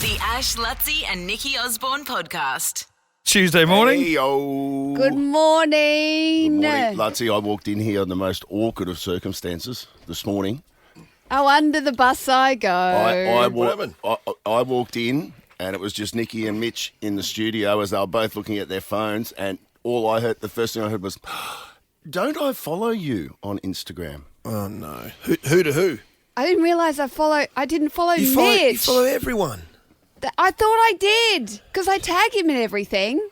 The Ash, Lutzi and Nikki Osborne podcast. Tuesday morning. Hey-o. Good morning. Good morning. Lutzi, I walked in here in the most awkward of circumstances this morning. Oh, under the bus I go. I walked in and it was just Nikki and Mitch in the studio as they were both looking at their phones, and the first thing I heard was, "Don't I follow you on Instagram?" Oh, no. Who to who? I didn't realise I didn't follow You Mitch. follow everyone. I thought I did because I tag him in everything.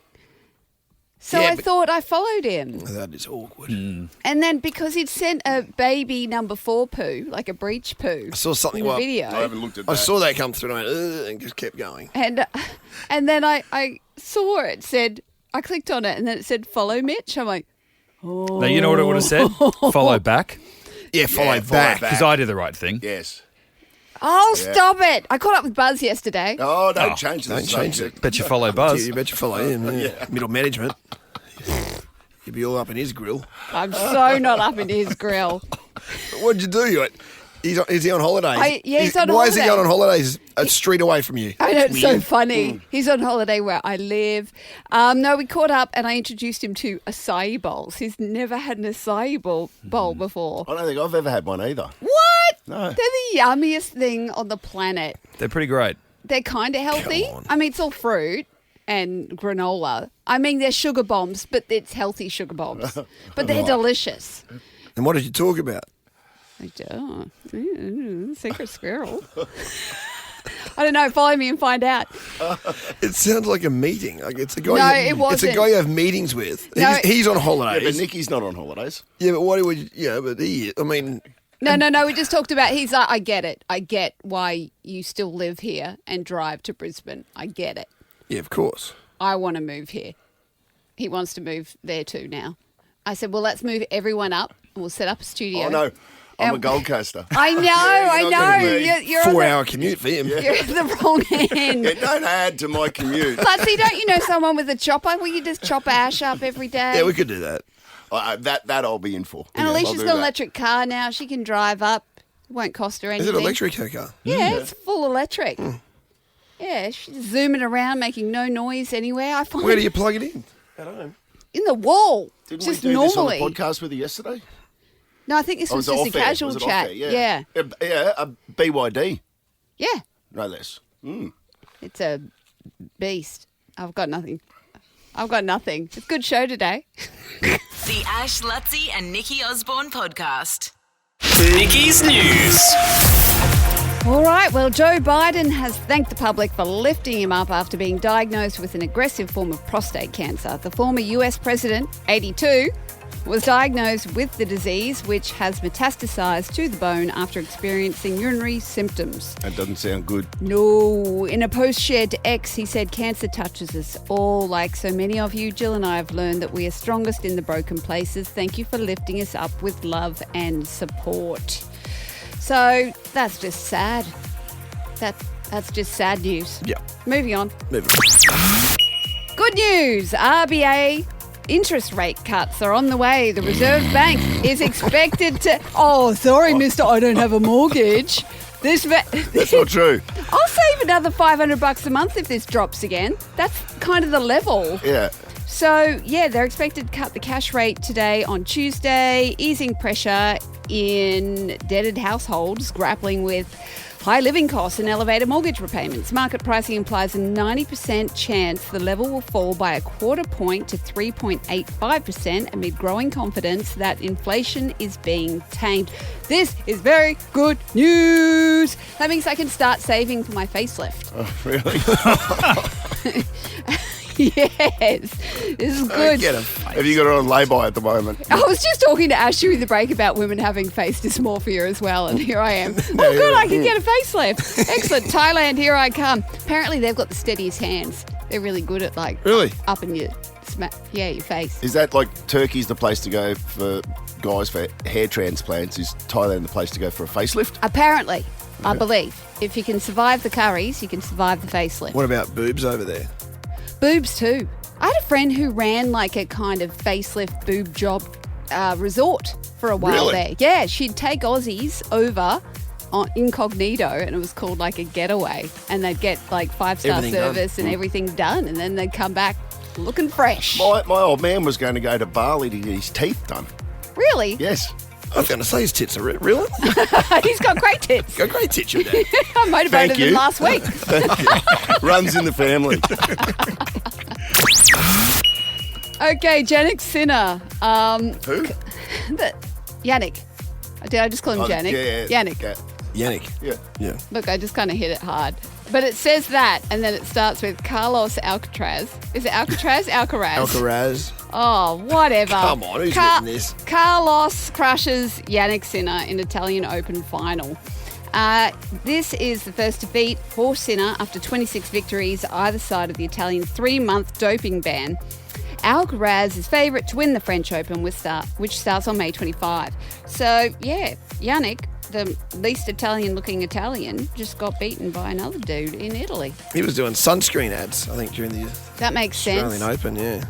So Yeah, I but- thought I followed him. That is awkward. And then because he'd sent a baby number 4 poo, like a breech poo, I saw something. in the Well, video. I haven't looked at that. I saw that come through and I went, "Ugh," and just kept going. And then I saw it said, I clicked on it and then it said follow Mitch. I'm like, oh. Now, you know what it would have said? Follow back. Yeah, follow follow back. back. Because I did the right thing. Yes. Oh, stop it. I caught up with Buzz yesterday. Oh, don't Oh, change the don't change subject. Bet you follow Buzz. You bet you follow him. Yeah. Middle management. You'd be all up in his grill. I'm so not up into his grill. What'd you do? Is he on holidays? He's on Why is he holiday. going on holidays a street away from you? I know, it's so Weird. funny. He's on holiday where I live. No, we caught up and I introduced him to acai bowls. He's never had an acai bowl before. I don't think I've ever had one either. What? No. They're the yummiest thing on the planet. They're pretty great. They're kind of healthy. Come on. I mean, it's all fruit and granola. I mean, they're sugar bombs, but it's healthy sugar bombs. But they're delicious. And what did you talk about? I don't. Secret squirrel. I don't know. Follow me and find out. It sounds like a meeting. Like it's a guy. No, you, it wasn't. It's a guy you have meetings with. No. He's on Yeah, holidays. but Nikki's not on holidays. Yeah, but what would? Yeah, but he. I mean, No. We just talked about. He's like, I get it. I get why you still live here and drive to Brisbane. I get it. yeah, of course. I want to move here. He wants to move there too now. I said, well, let's move everyone up and we'll set up a studio. Oh, no. I'm a And- Gold Coaster. I know. you're I not know. gonna be. You're on 4-hour commute for him. You're at the wrong end. Yeah, don't add to my commute. But see, don't you know someone with a chopper? Will you just chop Ash up every day? Yeah, we could do that. That I'll be in for. And Yeah, Alicia's I'll do got an that. electric car now. She can drive up. It won't cost her Is anything. it electric car? Yeah, it's full electric. Yeah, she's zooming around, making no noise anywhere. I find Where do you plug it in? At home. in the wall. Didn't just we do normally. this on the podcast with you yesterday? No, I think this Oh, was it just a off-air? casual Was it chat. off-air? Yeah. A BYD, Yeah. no less. It's a beast. I've got nothing. It's a good show today. The Ash, Lutzi and Nikki Osborne podcast. Nikki's News. All right, well, Joe Biden has thanked the public for lifting him up after being diagnosed with an aggressive form of prostate cancer. The former US president, 82, was diagnosed with the disease, which has metastasized to the bone after experiencing urinary symptoms. That doesn't sound good. No. In a post shared to X, he said, cancer touches us all. Like so many of you, Jill and I have learned that we are strongest in the broken places. Thank you for lifting us up with love and support. So that's just sad. That's just sad news. Yeah. Moving on. Maybe. Good news. RBA interest rate cuts are on the way. The Reserve Bank is expected to... Oh, sorry, mister, I don't have a mortgage. That's not true. I'll save another $500 a month if this drops again. That's kind of the level. Yeah. So, yeah, they're expected to cut the cash rate today on Tuesday, easing pressure in debted households grappling with high living costs and elevated mortgage repayments. Market pricing implies a 90% chance the level will fall by a quarter point to 3.85% amid growing confidence that inflation is being tamed. This is very good news. That means I can start saving for my facelift. Oh, really? Yes, this is good. Get him. Have you got it on lay-by at the moment? I was just talking to Ash during the break about women having face dysmorphia as well, and here I am. Oh, good, I can get a facelift. Excellent. Thailand, here I come. Apparently, they've got the steadiest hands. They're really good at, like, Really? up in your your face. Is that like Turkey's the place to go for guys for hair transplants? Is Thailand the place to go for a facelift? Apparently, I believe. If you can survive the curries, you can survive the facelift. What about boobs over there? Boobs too. I had a friend who ran like a kind of facelift boob job resort for a while Really? there. Yeah, she'd take Aussies over incognito, and it was called like a getaway, and they'd get like 5-star Everything done. service and everything done, and then they'd come back looking fresh. My old man was going to go to Bali to get his teeth done. Really? Yes. I was going to say his tits are real. He's got great tits. Got great tits, your dad. I motivated you. him last week. Runs in the family. Okay, Yannick Sinner. Who? Yannick. Did I just call him Oh, Yannick? yeah. Yannick. Yeah. Yannick. Yeah. Yeah. Look, I just kind of hit it hard. But it says that, and then it starts with Carlos Alcatraz. Is it Alcatraz? Alcaraz. Alcaraz. Oh, whatever. Come on, who's written this? Carlos crushes Yannick Sinner in Italian Open final. This is the first defeat for Sinner after 26 victories either side of the Italian 3-month doping ban. Alcaraz is favourite to win the French Open, which starts on May 25. So, yeah, Yannick, the least Italian-looking Italian, just got beaten by another dude in Italy. He was doing sunscreen ads, I think, during the That makes sense. Australian Open, yeah.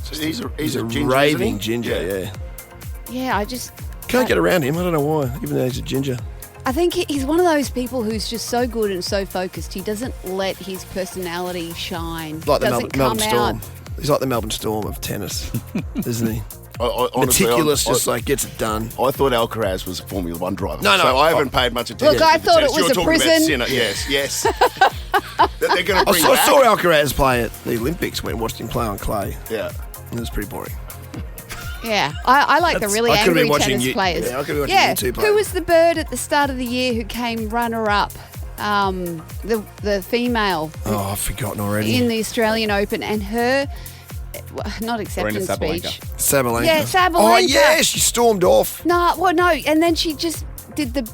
So he's a ginger, raving isn't he? ginger, yeah. Yeah, I just... Can't get around him, I don't know why, even though he's a ginger. I think he's one of those people who's just so good and so focused. He doesn't let his personality shine. Like the doesn't Melbourne come Storm. out. He's like the Melbourne Storm of tennis, isn't he? Honestly, Meticulous, I just like gets it done. I thought Alcaraz was a Formula One driver. No, so I haven't paid much attention. Look, I to the thought tennis. it was You're a talking about prison. Sinner. Yes. That they're going to bring I back. saw Alcaraz play at the Olympics, went and watched him play on clay. Yeah. It was pretty boring. Yeah, I like the really I could've been angry watching tennis you- players. yeah, I could've been watching you two play. Who was the bird at the start of the year who came runner-up? The female Oh, I've forgotten already. in the Australian Open, and her not acceptance Sabalenka. speech. Sabalenka. Yeah, Sabalenka. Oh, yeah, she stormed off. No, and then she just did the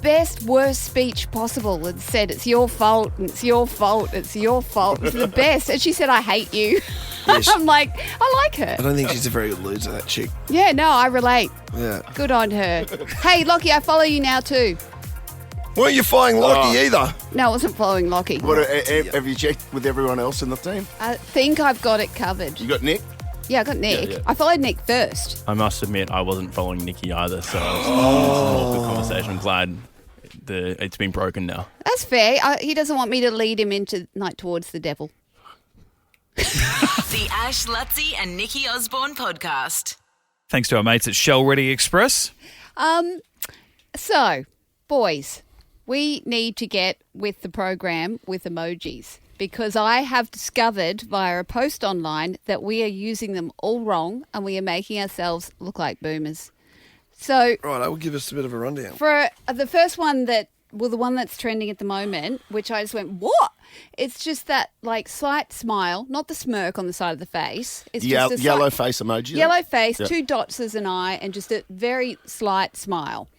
worst speech possible and said, "It's your fault, it's your fault, it's your fault." It's the best. And she said, "I hate you." Yes. I'm like, I like I her. don't think she's a very good loser, that chick. Yeah, no, I relate. Yeah. Good on her. Hey, Lockie, I follow you now too. Weren't you following Lockie either? No, I wasn't following Lockie. Have you checked with everyone else in the team? I think I've got it covered. You got Nick? Yeah, I got Nick. Yeah. I followed Nick first. I must admit, I wasn't following Nikki either, so it's a good conversation. I'm glad it's been broken now. That's fair. He doesn't want me to lead him into night towards the devil. The Ash Lutzi and Nikki Osborne podcast. Thanks to our mates at Shell Ready Express. So, boys, we need to get with the program with emojis because I have discovered via a post online that we are using them all wrong and we are making ourselves look like boomers. So, Right, I will give us a bit of a rundown. for the first one the one that's trending at the moment, which I just went, what? It's just that like slight smile, not the smirk on the side of the face. It's just a Yellow slight, face emoji. yellow face, Yeah. 2 dots as an eye, and just a very slight smile,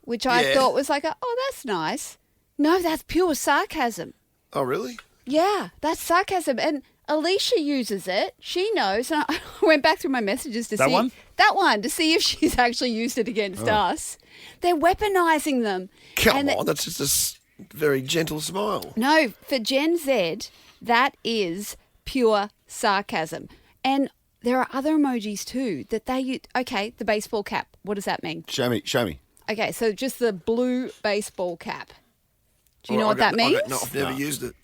which I Yeah. thought was like, oh, that's nice. No, that's pure sarcasm. Oh, really? Yeah, that's sarcasm. And Alicia uses it. She knows. And I went back through my messages to That see one? that one to see if she's actually used it against us. They're weaponizing them. Come And on, that's just a very gentle smile. No, for Gen Z, that is pure sarcasm. And there are other emojis too that they use. Okay, the baseball cap. What does that mean? Show me. Okay, so just the blue baseball cap. Do you know what that means? No, I've never used it.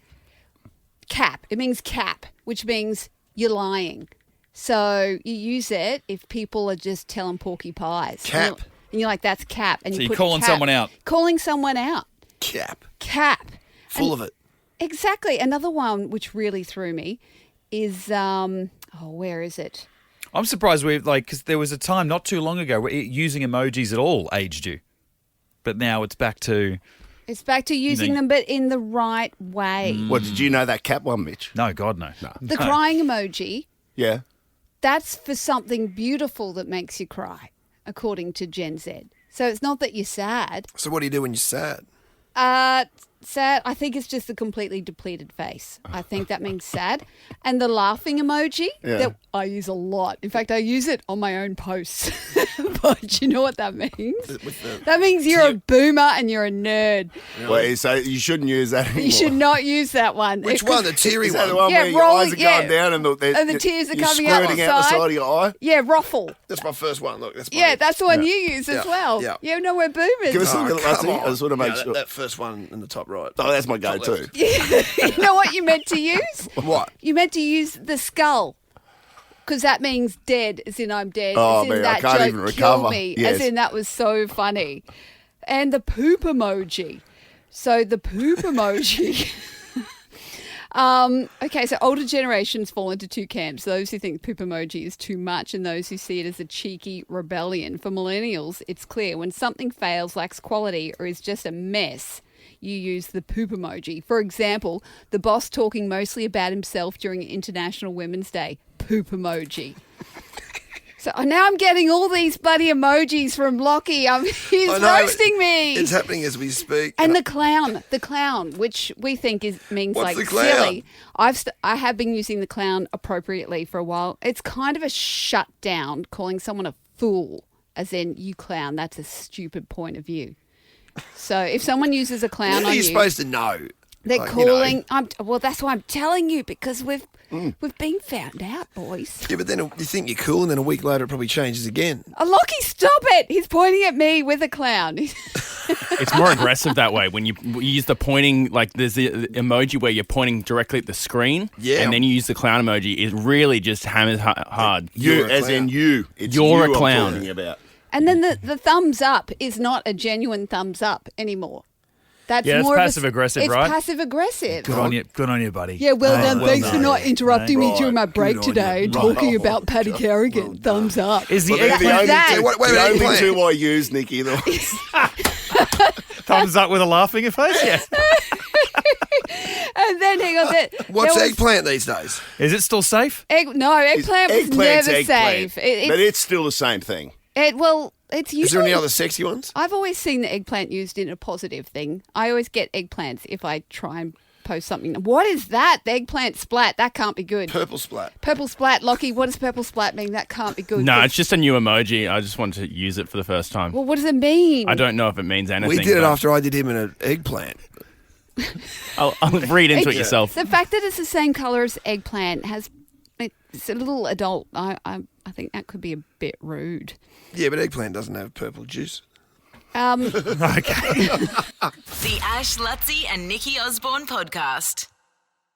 Cap. It means cap, which means you're lying. So you use it if people are just telling porky pies. Cap. And you're like, that's cap. And So you you're put calling cap. someone out. Calling someone out. Cap. Cap. Full of it. Exactly. Another one which really threw me is, where is it? I'm surprised because there was a time not too long ago where using emojis at all aged you. But now it's back to, It's back to using them, but in the right way. What, did you know that cap one, Mitch? no, God, no. The crying emoji, Yeah. that's for something beautiful that makes you cry, according to Gen Z. So it's not that you're sad. So what do you do when you're sad? sad. I think it's just a completely depleted face. I think that means sad. And the laughing emoji that I use a lot. In fact, I use it on my own posts. But you know what that means? That means you're a boomer and you're a nerd. Well, so you shouldn't use that anymore. You should not use that one. Which one? The teary Is that the one? one Yeah, where your rolling- eyes are going down and the tears are you're coming out squirting the out the side? side of your eye? Yeah, ruffle. That's my first one. Look, that's my Yeah, that's the one you use as Yeah, well. yeah. You know we're boomers. Give us a look at come that. on. I just want to make No, sure. that first one in the top right. Oh, that's my Top go-to. left. You know what you meant to use? What? You meant to use the skull. Because that means dead, as in I'm dead. Oh, as in man, I that can't joke even killed recover. me. Yes. As in that was so funny. And the poop emoji. So the poop emoji. Okay, so older generations fall into two camps. Those who think poop emoji is too much and those who see it as a cheeky rebellion. For millennials, it's clear when something fails, lacks quality, or is just a mess, you use the poop emoji. For example, the boss talking mostly about himself during International Women's Day. Poop emoji. So now I'm getting all these bloody emojis from Lockie. He's I know, roasting me. It's happening as we speak. And the clown, which we think means What's like the clown? silly. I have been using the clown appropriately for a while. It's kind of a shutdown, calling someone a fool, as in you clown. That's a stupid point of view. So if someone uses a clown How on are you you, supposed to know? they're Like, you know. calling. Well, that's why I'm telling you because we've been found out, boys. Yeah, but then you think you're cool, and then a week later it probably changes again. Oh, Lockie, stop it! He's pointing at me with a clown. It's more aggressive that way when you use the pointing, like there's the emoji where you're pointing directly at the screen, Yeah. and then you use the clown emoji. It really just hammers hard. You, You're a as clown. in you. It's You're you a clown. I'm talking about. And then the thumbs up is not a genuine thumbs up anymore. That's Yeah, it's more passive-aggressive, right? It's passive aggressive. Good on you, buddy. Yeah, well done. well Thanks for done. not interrupting me Right. during my break Good on today you. and talking Right. about Patty Carrigan. Thumbs up. Is the Well, they're the eggplant only that. two, Wait, wait, the wait, only wait. two I use, Nikki. thumbs up with a laughing face? Yeah. And then hang on. What's there was eggplant these days? Is it still safe? No, eggplant was Eggplant's never eggplant, safe. but it's still the same thing. It's usually. Is there any other sexy ones? I've always seen the eggplant used in a positive thing. I always get eggplants if I try and post something. What is that? The eggplant splat. That can't be good. Purple splat. Purple splat, Lockie. What does purple splat mean? That can't be good. No, it's just a new emoji. I just wanted to use it for the first time. Well, what does it mean? I don't know if it means anything. We did it but after I did him in an eggplant. I'll read into it yourself. The fact that it's the same colour as eggplant it's a little adult. I think that could be a bit rude. Yeah, but eggplant doesn't have purple juice. Okay. The Ash, Lutzi and Nikki Osborne podcast.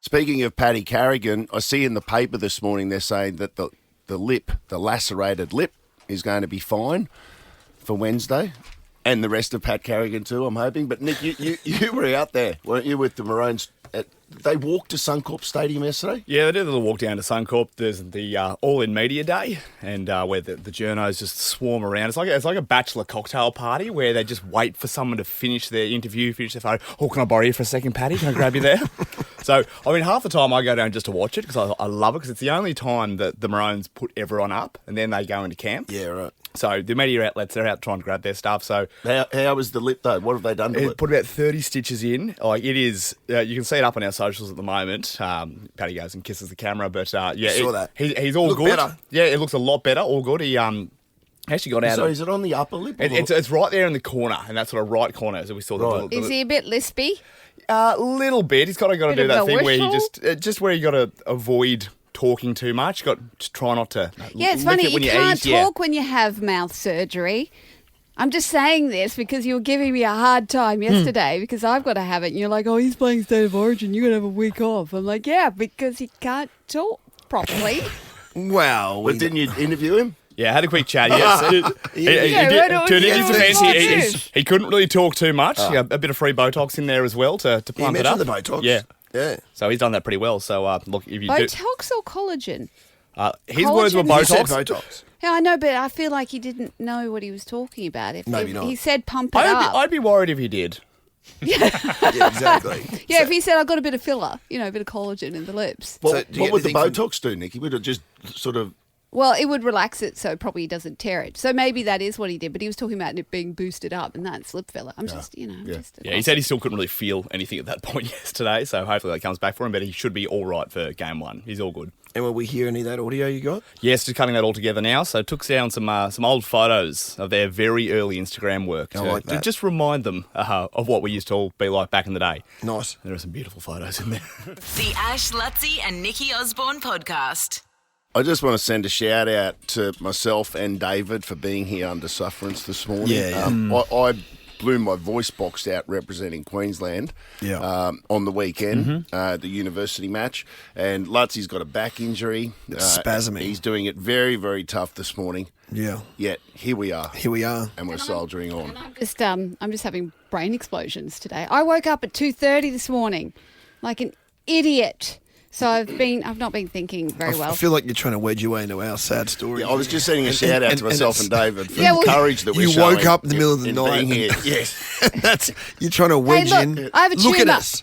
Speaking of Patty Carrigan, I see in the paper this morning they're saying that the lacerated lip, is going to be fine for Wednesday. And the rest of Pat Carrigan too, I'm hoping. But Nick, you were out there, weren't you, with the Maroons? They walked to Suncorp Stadium yesterday? Yeah, they did a little walk down to Suncorp. There's the All-In Media Day, and where the journos just swarm around. It's like a bachelor cocktail party where they just wait for someone to finish their interview, finish their photo. Oh, can I borrow you for a second, Patty? Can I grab you there? So, I mean, half the time I go down just to watch it because I love it because it's the only time that the Maroons put everyone up and then they go into camp. Yeah, right. So the media outlets, they're out trying to grab their stuff. So How was the lip, though? What have they done to it it? put about 30 stitches in. Like it is, you can see it up on our socials at the moment. Patty goes and kisses the camera, but yeah, Saw that. He's all Looked good. better. Yeah, it looks a lot better. All good. He actually got out. So is it on the upper lip? or It's right there in the corner, and that sort of right corner. So we saw Right. Is he a bit lispy? little bit. He's got to Bit do of that a thing where he whistle? just where you got to avoid talking too much. Got to try not to. Yeah, it's lick funny. it when You you can't eat, yeah. talk when you have mouth surgery. I'm just saying this because you were giving me a hard time yesterday because I've got to have it. And you're like, oh, he's playing State of Origin. You're going to have a week off. I'm like, yeah, because he can't talk properly. Well, But didn't you interview him? Yeah, had a quick chat. Yes. Yeah, To Nicky's defence, yeah. he couldn't really talk too much. He got a bit of free Botox in there as well to he plump it up. mentioned the Botox. Yeah. Yeah. So he's done that pretty well. So look, if you Botox or collagen? do, his words were Collagen? He said Botox. Botox. Yeah, I know, but I feel like he didn't know what he was talking about. Maybe not. He said pump it up. I'd be worried if he did. Yeah, exactly. Yeah, if he said, I've got a bit of filler, a bit of collagen in the lips. What do you would the get anything Botox do, Nicky? Would it just sort of Well, it would relax it so it probably doesn't tear it. So maybe that is what he did. But he was talking about it being boosted up, and that slip fella. I'm just, Yeah, he said he still couldn't really feel anything at that point yesterday, so hopefully that comes back for him, but he should be all right for game one. He's all good. And will we hear any of that audio you got? Yes, just cutting that all together now. So took down some old photos of their very early Instagram work like to that. just remind them of what we used to all be like back in the day. Nice. There are some beautiful photos in there. The Ash Lutzi and Nikki Osborne podcast. I just want to send a shout out to myself and David for being here under sufferance this morning. Yeah. I blew my voice box out representing Queensland on the weekend, the university match. And Lutzi's got a back injury. Spasming. He's doing it very, very tough this morning. Yeah. Yet, here we are. Here we are. And we're soldiering on. I'm just having brain explosions today. I woke up at 2:30 this morning, like an idiot. So I've not been thinking very well. I feel like you're trying to wedge your way into our sad story. Yeah, I was just sending a shout out to myself and David for Yeah, the well, courage that we're you showing woke up in the middle of the in night. being here. Yes. You're trying to wedge look, in. I have a Look at tumour. us.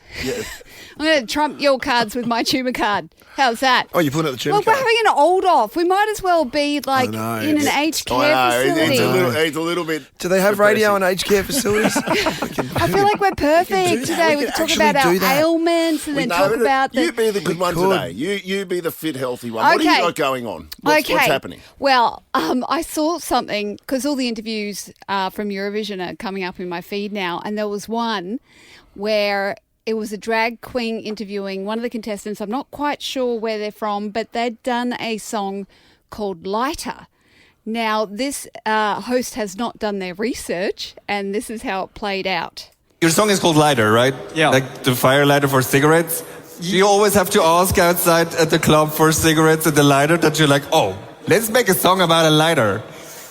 I'm going to trump your cards with my tumour card. How's that? Oh, you're pulling out the tumour Well, we're card. having an old off. We might as well be like know. in an aged care I know, facility. it's a little bit. Do they have radio in aged care facilities? I feel like we're perfect today. We can talk actually about our do that. ailments and then talk about the... You be the good one could. today. You be the fit, healthy one. What do Okay. you got going on? What's happening? Well, I saw something because all the interviews from Eurovision are coming up in my feed now, and there was one where it was a drag queen interviewing one of the contestants. I'm not quite sure where they're from, but they'd done a song called Lighter. Now, this host has not done their research, and this is how it played out. Your song is called Lighter, right? Yeah. Like the fire lighter for cigarettes. You always have to ask outside at the club for cigarettes and the lighter that you're like, oh, let's make a song about a lighter.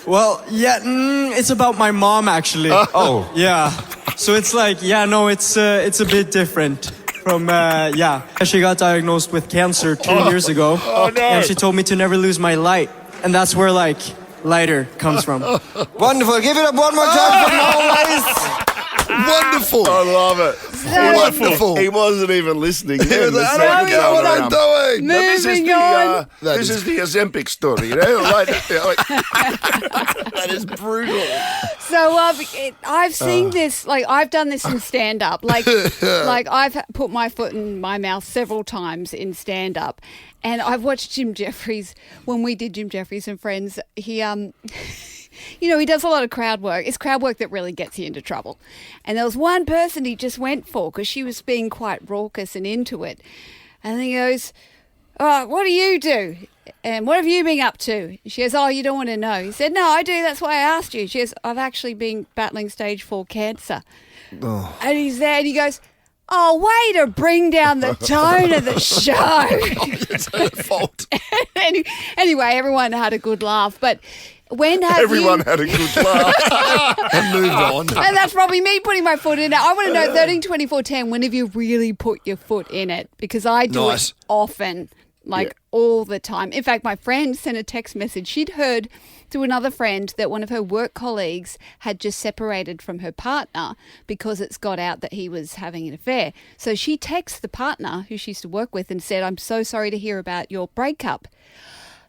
Well, yeah, it's about my mom actually. Oh. Yeah. So it's like, it's a bit different from, She got diagnosed with cancer 2 years ago. Oh, no. And she told me to never lose my light. And that's where, like, lighter comes from. Wonderful. Give it up one more time for Norway's. Wonderful. I love it. Wonderful. He wasn't even listening. He was like, I don't know what I'm doing. Now, this is Moving the on. this is the Ozempic story, you know? That is brutal. So I've seen this, like I've done this in stand-up. Like I've put my foot in my mouth several times in stand-up. And I've watched Jim Jeffries, when we did Jim Jeffries and Friends, he he does a lot of crowd work. It's crowd work that really gets you into trouble. And there was one person he just went for because she was being quite raucous and into it. And then he goes, "Oh, what do you do? And what have you been up to?" She goes, "Oh, you don't want to know." He said, "No, I do. That's why I asked you." She goes, "I've actually been battling stage 4 cancer." Oh. And he's there and he goes, "Oh, way to bring down the tone of the show." It's her fault. Anyway, everyone had a good laugh. But when have Everyone you... had a good laugh. And moved on. And that's probably me putting my foot in it. I want to know, 13, 24, 10, when have you really put your foot in it? Because I do Nice. it often, all the time. In fact, my friend sent a text message. She'd heard through another friend that one of her work colleagues had just separated from her partner because it's got out that he was having an affair. So she texts the partner who she used to work with and said, "I'm so sorry to hear about your breakup."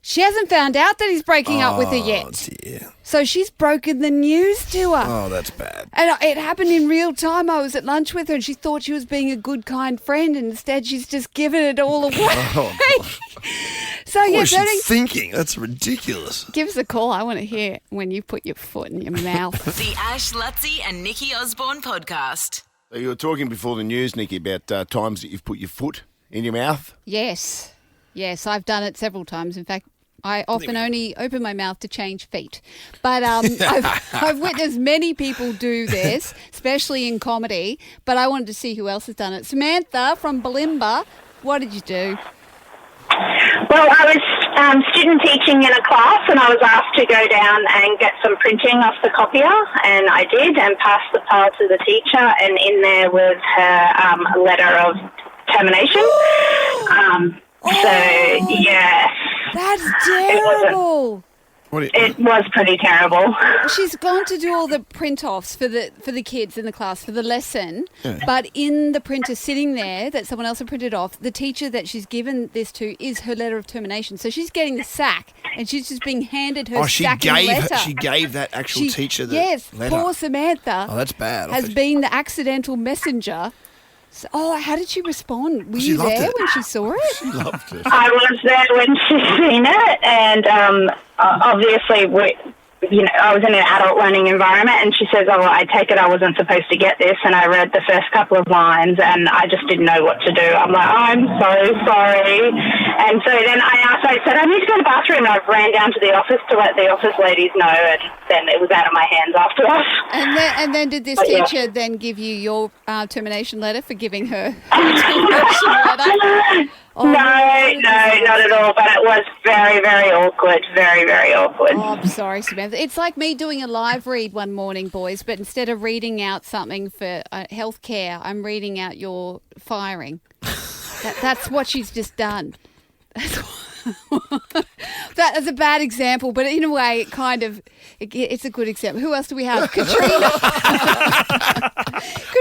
She hasn't found out that he's breaking up with her yet. Dear. So she's broken the news to her. Oh, that's bad. And it happened in real time. I was at lunch with her and she thought she was being a good, kind friend. And instead, she's just given it all away. So, What yeah, was she thinking? That's ridiculous. give us a call. I want to hear when you put your foot in your mouth. The Ash Lutzi and Nikki Osborne podcast. You were talking before the news, Nikki, about times that you've put your foot in your mouth. Yes. Yes, I've done it several times. In fact, I often only open my mouth to change feet. But I've witnessed many people do this, especially in comedy. But I wanted to see who else has done it. Samantha from Balimba, what did you do? Well, I was student teaching in a class and I was asked to go down and get some printing off the copier, and I did, and passed the file to the teacher, and in there was her letter of termination. So, yes. That's terrible. It was pretty terrible. She's gone to do all the print-offs for the kids in the class for the lesson, but in the printer sitting there that someone else had printed off, the teacher that she's given this to is her letter of termination. So she's getting the sack, and she's just being handed her sacking letter. She gave that actual teacher the letter. Poor Samantha. Oh, that's bad. Has been the accidental messenger. So, how did she respond? Were you there when she saw it? She loved it. I was there when she seen it, and obviously, I was in an adult learning environment, and she says, I take it I wasn't supposed to get this, and I read the first couple of lines, and I just didn't know what to do. I'm like, I'm so sorry. And so then I said, I need to go to the bathroom, and I ran down to the office to let the office ladies know, and then it was out of my hands after that. And then did this teacher then give you your termination letter for giving her termination letter? No, not at all. But it was very, very awkward. Very, very awkward. Oh, I'm sorry, Samantha. It's like me doing a live read one morning, boys, but instead of reading out something for healthcare, I'm reading out your firing. That's what she's just done. That's a bad example, but in a way, it's a good example. Who else do we have? Katrina. I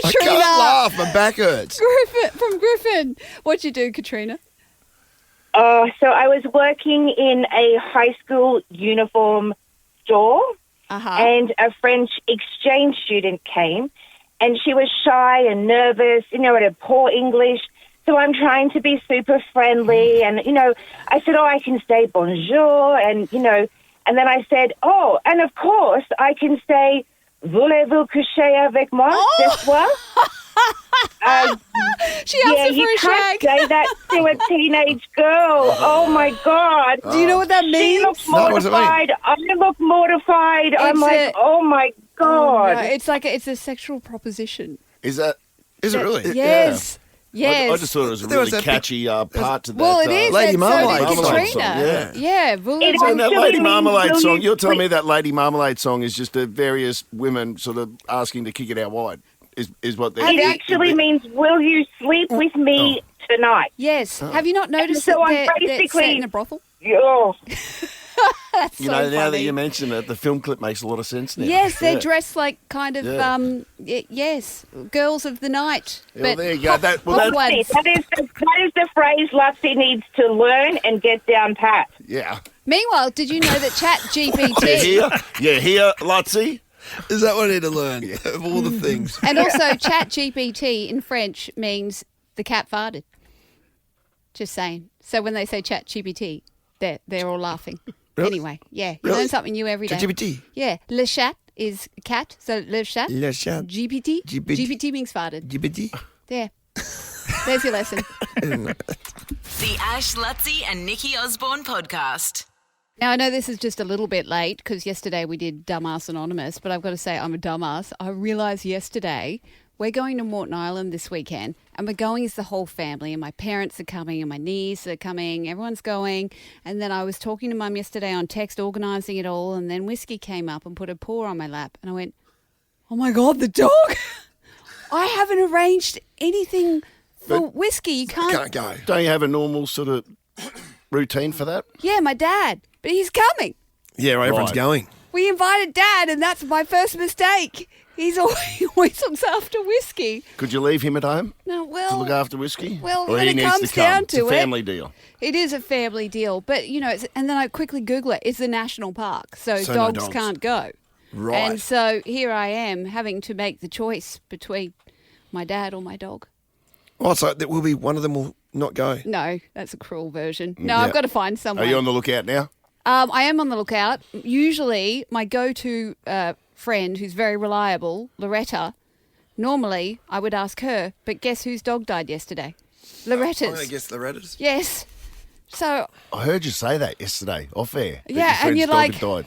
can't laugh. My back hurts. From Griffin. What'd you do, Katrina? So I was working in a high school uniform store, and a French exchange student came, and she was shy and nervous, at her poor English. So I'm trying to be super friendly, and, I said, I can say bonjour, and, and then I said, and of course I can say, voulez-vous coucher avec moi ce soir? She asked her for a shag. You can't say that to a teenage girl. Oh, my God. Do you know what that means? She looks mortified. I look mortified. I'm like, oh, my God. No, it's a sexual proposition. Is it really? Yes. Yeah. Yes. I just thought it was a really catchy part to that. Well, it is. Lady Marmalade song. Katrina. Yeah. That Lady Marmalade song, you're telling me that Lady Marmalade song is just various women sort of asking to kick it out wide, is what they're... It actually means, will you sleep with me tonight? Yes. Have you not noticed so that they're set in a brothel? Oh. That's so funny. Now that you mention it, the film clip makes a lot of sense now. Yes, they're dressed like kind of, girls of the night. Well, there you go. That is the phrase Luxie needs to learn and get down pat. Yeah. Meanwhile, did you know that ChatGPT... Here, Luxie. Is that what I need to learn? Of all the things. And also, ChatGPT in French means the cat farted. Just saying. So when they say ChatGPT, they're all laughing. Really? Anyway, you Really? learn something new every day. ChatGPT? Yeah. Le chat is cat, so le chat. Le chat. GPT. GPT means farted. GPT? There. There's your lesson. The Ash, Lutzi and Nikki Osborne podcast. Now, I know this is just a little bit late because yesterday we did Dumbass Anonymous, but I've got to say I'm a dumbass. I realised yesterday we're going to Morton Island this weekend, and we're going as the whole family, and my parents are coming, and my niece are coming, everyone's going. And then I was talking to Mum yesterday on text, organising it all, and then Whiskey came up and put a paw on my lap, and I went, oh my God, the dog! I haven't arranged anything for Whiskey. You can't go. Don't you have a normal sort of routine for that? Yeah, my dad, but he's coming. Yeah, everyone's going. We invited Dad, and that's my first mistake. He always looks after Whiskey. Could you leave him at home? No, to look after Whiskey? Well, or when he it needs comes to come. down It's to a family deal. It is a family deal, but and then I quickly Google it. It's a national park, so no dogs dogs. can't go. Right. And so here I am having to make the choice between my dad or my dog. Oh, so that will be one of them will not go. No, that's a cruel version. No, I've got to find someone. Are you on the lookout now? I am on the lookout. Usually, my go-to friend, who's very reliable, Loretta. Normally, I would ask her, but guess whose dog died yesterday? Loretta's. I guess Loretta's. Yes. So. I heard you say that yesterday, off air. that Yeah, your and you're friend's dog like, had died.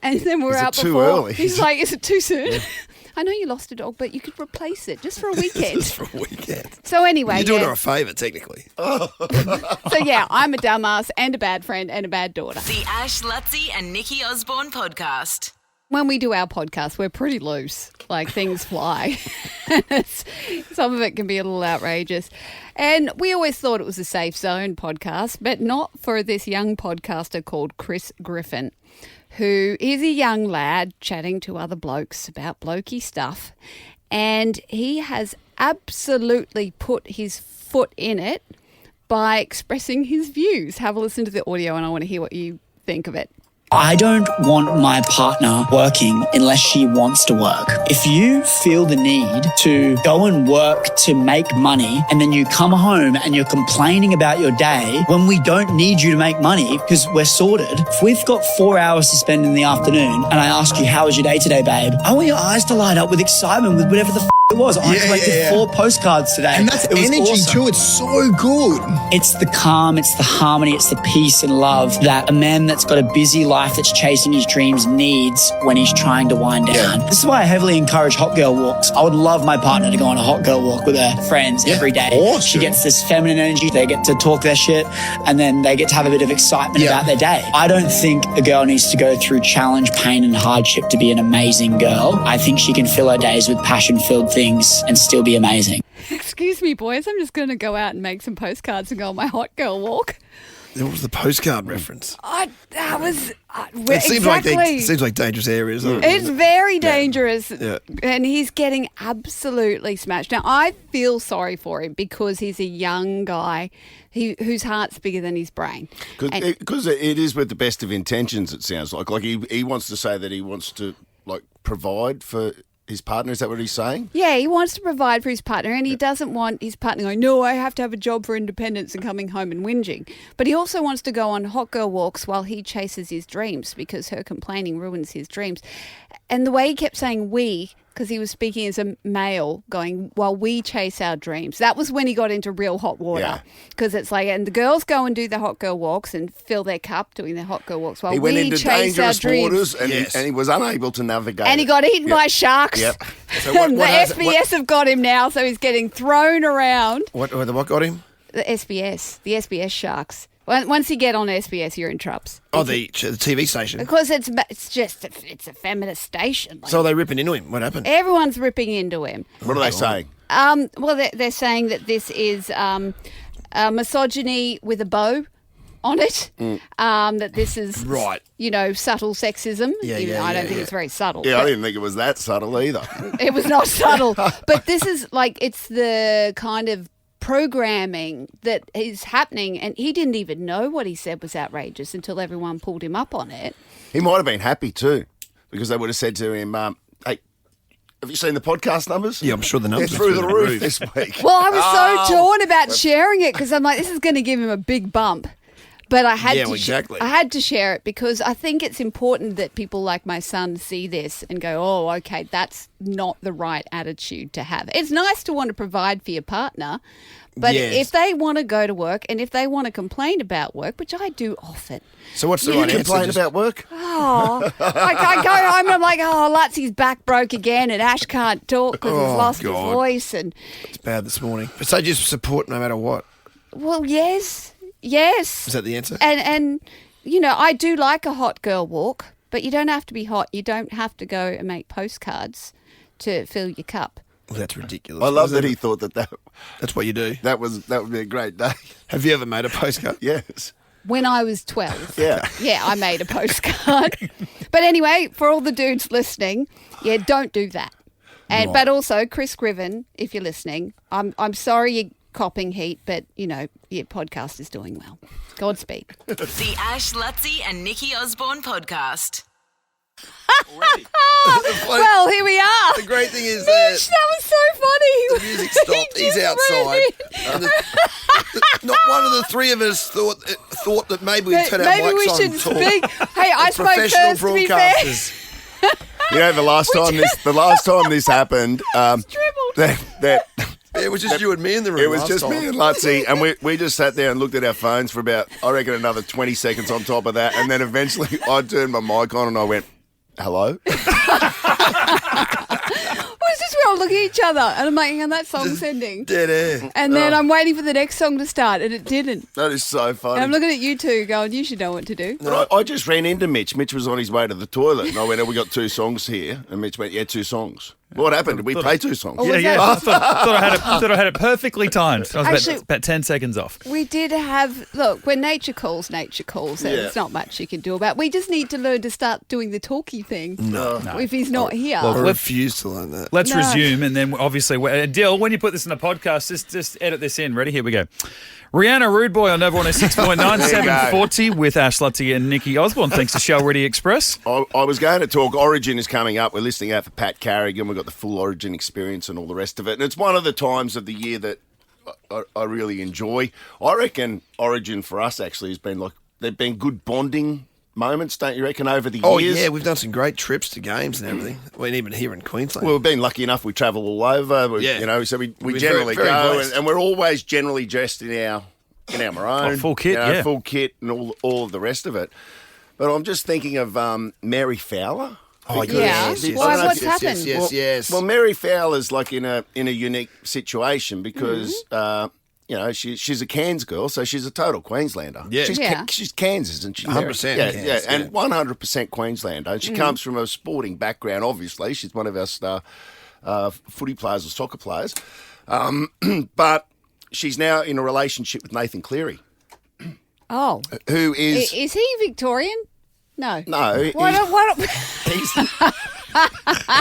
and then we're Is it out too before. early? He's like, is it too soon? I know you lost a dog, but you could replace it just for a weekend. Just for a weekend. So anyway, You're doing her a favour, technically. So yeah, I'm a dumbass and a bad friend and a bad daughter. The Ash, Lutzi and Nikki Osborne podcast. When we do our podcast, we're pretty loose. Like, things fly. Some of it can be a little outrageous. And we always thought it was a safe zone podcast, but not for this young podcaster called Chris Griffin, who is a young lad chatting to other blokes about blokey stuff, and he has absolutely put his foot in it by expressing his views. Have a listen to the audio and I want to hear what you think of it. I don't want my partner working unless she wants to work. If you feel the need to go and work to make money and then you come home and you're complaining about your day when we don't need you to make money because we're sorted. If we've got 4 hours to spend in the afternoon and I ask you, how was your day today, babe? I want your eyes to light up with excitement with whatever the it was. I collected 4 postcards today. And that's energy awesome. too. It's so good. It's the calm, it's the harmony, it's the peace and love that a man that's got a busy life that's chasing his dreams needs when he's trying to wind down. This is why I heavily encourage hot girl walks. I would love my partner to go on a hot girl walk with her friends every day. Awesome. She gets this feminine energy. They get to talk their shit and then they get to have a bit of excitement about their day. I don't think a girl needs to go through challenge, pain and hardship to be an amazing girl. I think she can fill her days with passion-filled things and still be amazing. Excuse me, boys. I'm just going to go out and make some postcards and go on my hot girl walk. What was the postcard reference? It seems like dangerous areas. It's very dangerous. Yeah. And he's getting absolutely smashed. Now, I feel sorry for him because he's a young guy whose heart's bigger than his brain. Because it is with the best of intentions, it sounds like. Like he wants to say that he wants to provide for his partner. Is that what he's saying? Yeah, he wants to provide for his partner and he doesn't want his partner going, no, I have to have a job for independence and coming home and whinging. But he also wants to go on hot girl walks while he chases his dreams because her complaining ruins his dreams. And the way he kept saying we, because he was speaking as a male, going, while we chase our dreams. That was when he got into real hot water. Because it's like, and the girls go and do the hot girl walks and fill their cup doing their hot girl walks while he went we into chase our dangerous dreams. waters and he was unable to navigate. And he got eaten by sharks. Yep. So The SBS have got him now, so he's getting thrown around. What got him? The SBS sharks. Once you get on SBS, you're in troubles. Oh, the TV station. Because it's a feminist station. So are they ripping into him? What happened? Everyone's ripping into him. What are they saying? Well, they're saying that this is misogyny with a bow on it. That this is right. Subtle sexism. I don't think it's very subtle. Yeah, I didn't think it was that subtle either. It was not subtle, but this is it's the kind of programming that is happening, and he didn't even know what he said was outrageous until everyone pulled him up on it. He might have been happy too, because they would have said to him, hey, have you seen the podcast numbers? Yeah, I'm sure the numbers are through the roof this week. Well, I was so torn about sharing it because I'm like, this is going to give him a big bump. But I had I had to share it because I think it's important that people like my son see this and go, oh, okay, that's not the right attitude to have. It's nice to want to provide for your partner, but if they want to go to work and if they want to complain about work, which I do often. So what's the right answer? Complain about work? Oh, I go home and I'm like, oh, Lutzie's back broke again and Ash can't talk because he's lost his voice. And it's bad this morning. But so just support no matter what. Well, yes. Yes. Is that the answer? And I do like a hot girl walk, but you don't have to be hot. You don't have to go and make postcards to fill your cup. Well, that's ridiculous. I love that he thought that's what you do. That would be a great day. Have you ever made a postcard? Yes. When I was 12. Yeah. Yeah, I made a postcard. But anyway, for all the dudes listening, don't do that. And But also, Chris Scriven, if you're listening, I'm sorry you're copping heat, but, your podcast is doing well. Godspeed. The Ash, Lutzi and Nikki Osborne podcast. Well, here we are. The great thing is Mitch, that was so funny. The music stopped. He's outside. And not one of the three of us thought that maybe we'd turn our mics on. Maybe we should speak. Hey, I spoke first, to be fair. The last time this happened, it was just you and me in the room. It was just me and Lutzi, and we just sat there and looked at our phones for about, I reckon, another 20 seconds on top of that, and then eventually I turned my mic on and I went, hello? It's just we're all looking at each other, and I'm like, hang on, that song's ending. Dead air. And then I'm waiting for the next song to start, and it didn't. That is so funny. And I'm looking at you two going, you should know what to do. I just ran into Mitch. Mitch was on his way to the toilet, and I went, we got 2 songs here. And Mitch went, 2 songs. What happened? Did we play 2 songs? Oh, Yeah, was yeah. that- I thought I had it perfectly timed. I was Actually- about 10 seconds off. We did have, look, when nature calls. There's not much you can do about it. We just need to learn to start doing the talky thing. No. If he's not here. I refuse to learn that. Let's No. resume, and then obviously, Dill, when you put this in the podcast, just edit this in. Ready? Here we go. Rihanna Rude Boy on Nova 106.9, 740 with Ash Lutzy and Nikki Osborne. Thanks to Shell Ready Express. I was going to talk. Origin is coming up. We're listening out for Pat Carrigan. We've got the full Origin experience and all the rest of it. And it's one of the times of the year that I really enjoy. I reckon Origin for us actually has been like, they've been good bonding moments, don't you reckon, over the years? Oh, yeah, we've done some great trips to games and everything. We're even here in Queensland. Well, we've been lucky enough. We travel all over. Yeah. You know, so we We're generally very go, blessed. and we're always generally dressed in our maroon, full kit, yeah. full kit, and all of the rest of it. But I'm just thinking of Mary Fowler. Oh, Yeah. yes. Why, what's happened? Yes. Well, Mary Fowler's like in a unique situation because you know she's a Cairns girl, so she's a total Queenslander. Yeah. She's Kansas, isn't she? 100% Yeah, Kansas, and yeah. 100% Queenslander. And she comes from a sporting background. Obviously, she's one of our star footy players or soccer players, but she's now in a relationship with Nathan Cleary, Oh. who is Is he Victorian? No. no. What?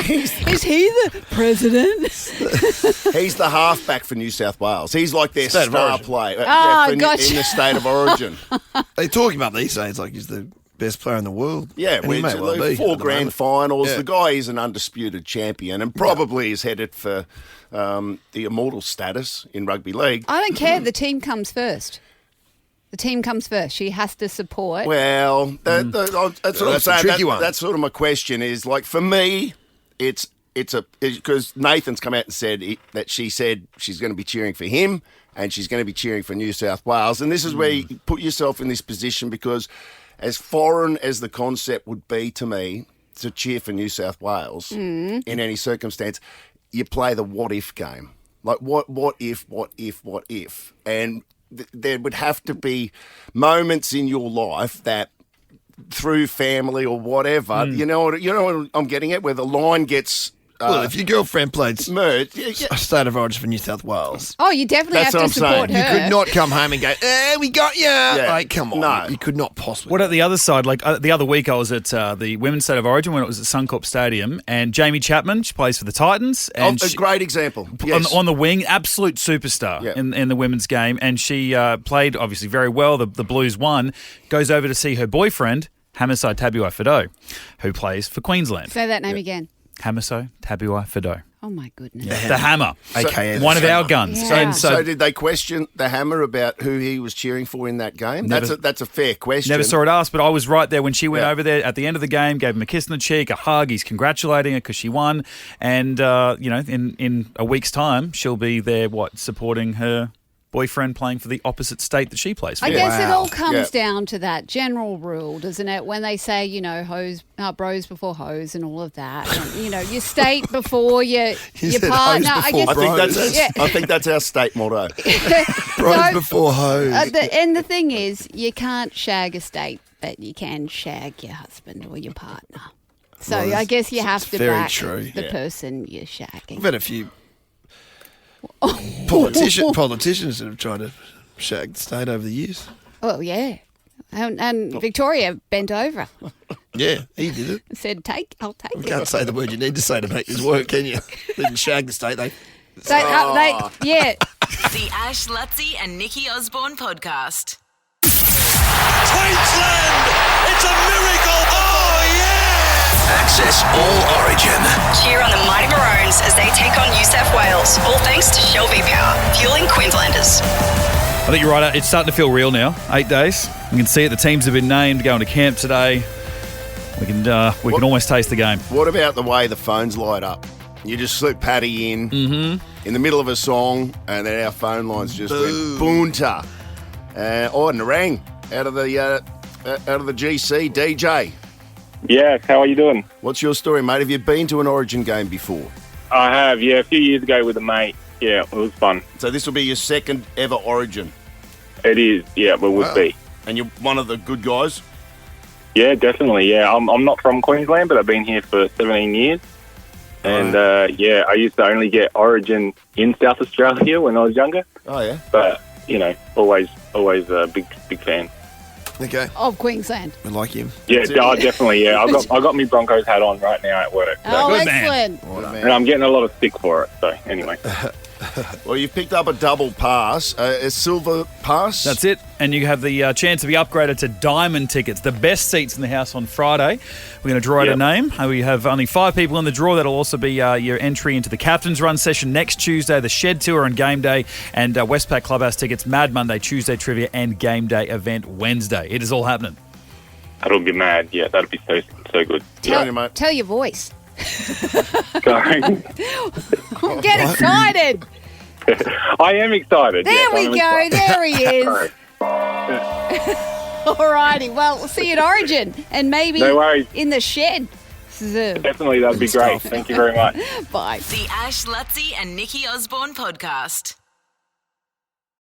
Is he the president? He's the halfback for New South Wales. He's like their State of star origin. player Gotcha. in the state of origin. They're talking about these days like he's the best player in the world. Yeah, and he we're may well be 4 at the grand moment. finals. Yeah. The guy is an undisputed champion and probably is headed for the immortal status in rugby league. I don't care. The team comes first. The team comes first. She has to support. Well, that's what I'm That's a saying. tricky one. That's sort of my question is, like, for me, it's because Nathan's come out and said that she said she's going to be cheering for him and she's going to be cheering for New South Wales. And this is where you put yourself in this position because as foreign as the concept would be to me to cheer for New South Wales in any circumstance, you play the what-if game. Like, what if? And there would have to be moments in your life that through family or whatever, you know what I'm getting at, where the line gets Well, if your girlfriend played merged, State of Origin for New South Wales, Oh, you definitely That's have what to I'm support saying. her. you could not come home and go, we got you. Yeah. Like, come on. No. You could not possibly. What at the other side? Like the other week, I was at the Women's State of Origin when it was at Suncorp Stadium, and Jamie Chapman, she plays for the Titans, and a great example. on, Yes. on the wing, absolute superstar Yeah. in the women's game, and she played obviously very well. The Blues won. Goes over to see her boyfriend, Hamiso Tabuai-Fidow, who plays for Queensland. Say that name again. Hamiso Tabuai-Fidow. Oh, my goodness. The Hammer, AKA the one of our Hammer. guns. Yeah. And So did they question the Hammer about who he was cheering for in that game? Never- That's a fair question. Never saw it asked, but I was right there when she went Yeah. over there at the end of the game, gave him a kiss on the cheek, a hug. He's congratulating her because she won. And, in a week's time, she'll be there, supporting her boyfriend playing for the opposite state that she plays for. I guess it all comes Yeah. down to that general rule, doesn't it? When they say, bros before hoes and all of that. And, your state before your said partner. hoes I before guess I think that's our state motto. Bros No. before hoes. and the thing is, you can't shag a state, but you can shag your husband or your partner. So Well, I guess you have it's to very back true. the Yeah. person you're shagging. We've had a few politicians that have tried to shag the state over the years. Oh, yeah. And Victoria bent over Yeah, he did it. and said, I'll take You it. can't say the word you need to say to make this work, can you? They didn't shag the state. They Yeah. The Ash Lutzy and Nikki Osborne podcast. Queensland! It's a miracle! Oh, yeah! Access all Origin. Cheer on the Mighty Maroons as they take on New South Wales. All thanks to Shell V-Power, fueling Queenslanders. I think you're right. It's starting to feel real now. 8 days. You can see it. The teams have been named, going to camp today. We can almost taste the game. What about the way the phones light up? You just slip Paddy in the middle of a song, and then our phone lines just went boonta. And a rang out of the GC DJ. Yeah, how are you doing? What's your story, mate? Have you been to an Origin game before? I have, yeah, a few years ago with a mate. Yeah, it was fun. So this will be your second ever Origin. It is, yeah, but would be. And you're one of the good guys? Yeah, definitely, yeah. I'm not from Queensland, but I've been here for 17 years. And, I used to only get Origin in South Australia when I was younger. Oh, yeah? But, always a big fan. Okay. Of Queensland. I like him. Yeah, definitely, yeah. I got my Broncos hat on right now at work. So. Oh, excellent. And I'm getting a lot of stick for it, so anyway. Well, you've picked up a double pass, a silver pass. That's it. And you have the chance to be upgraded to diamond tickets, the best seats in the house on Friday. We're going to draw out a name. We have only 5 people in the draw. That'll also be your entry into the Captain's Run session next Tuesday, the Shed Tour on game day, and Westpac Clubhouse tickets, Mad Monday, Tuesday Trivia, and Game Day event Wednesday. It is all happening. That'll be mad. Yeah, that'll be so good. Tell your voice. Sorry. Get excited. I am excited. There we go. There he is. All righty. Well, we'll see you at Origin and maybe in the Shed. Definitely, that'd be great. Thank you very much. Bye. The Ash, Lutzi and Nikki Osborne podcast.